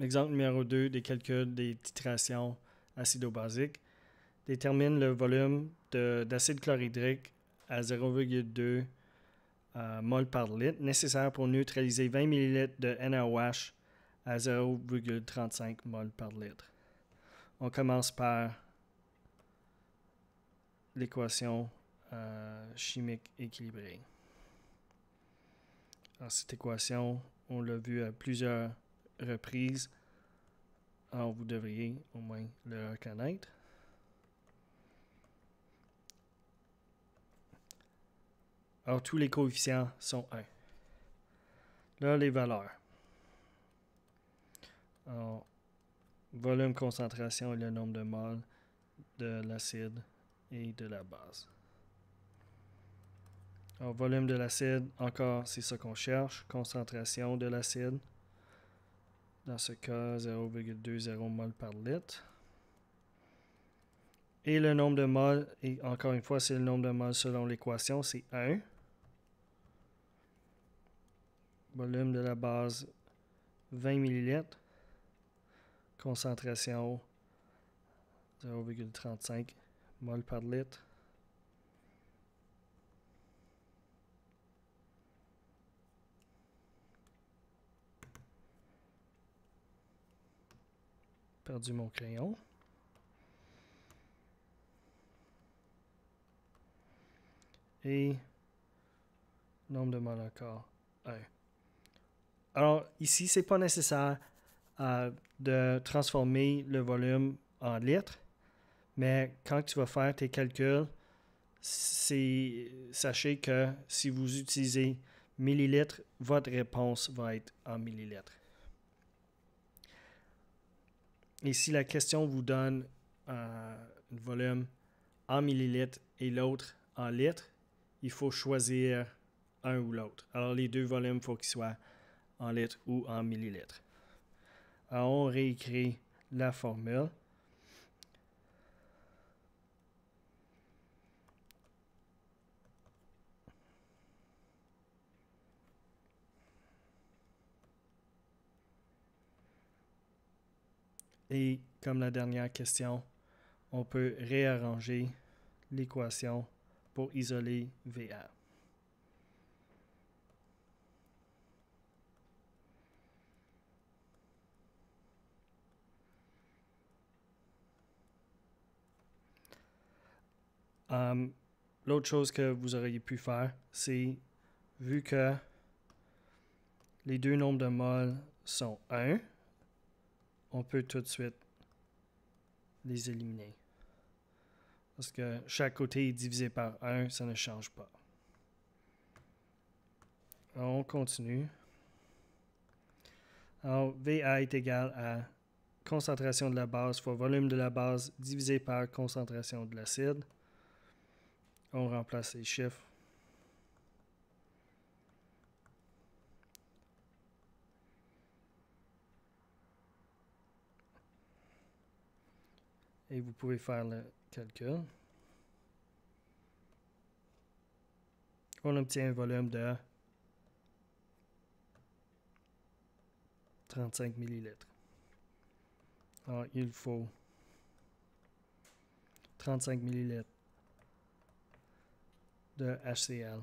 Exemple numéro 2 des calculs des titrations acido-basiques. Détermine le volume d'acide chlorhydrique à 0,2 mol par litre nécessaire pour neutraliser 20 ml de NaOH à 0,35 mol par litre. On commence par l'équation chimique équilibrée. Alors, cette équation, on l'a vu à plusieurs reprises. Alors, vous devriez au moins le reconnaître. Alors, tous les coefficients sont 1. Là, les valeurs. Alors, volume, concentration et le nombre de moles de l'acide et de la base. Alors, volume de l'acide, encore, c'est ça qu'on cherche. Concentration de l'acide. Dans ce cas, 0,20 mol par litre. Et le nombre de moles, et encore une fois, c'est le nombre de moles selon l'équation, c'est 1. Volume de la base, 20 ml. Concentration, 0,35 mol par litre. Perdu mon crayon. Et nombre de moles encore, 1. Alors, ici, ce n'est pas nécessaire de transformer le volume en litres, mais quand tu vas faire tes calculs, sachez que si vous utilisez millilitres, votre réponse va être en millilitres. Et si la question vous donne un volume en millilitres et l'autre en litres, il faut choisir un ou l'autre. Alors, les deux volumes, il faut qu'ils soient en litres ou en millilitres. Alors, on réécrit la formule. Et comme la dernière question, on peut réarranger l'équation pour isoler VA. L'autre chose que vous auriez pu faire, c'est, vu que les deux nombres de moles sont 1, on peut tout de suite les éliminer. Parce que chaque côté est divisé par 1, ça ne change pas. Alors, on continue. Alors, VA est égal à concentration de la base fois volume de la base divisé par concentration de l'acide. On remplace les chiffres. Et vous pouvez faire le calcul. On obtient un volume de 35 millilitres. Alors, il faut 35 millilitres de HCl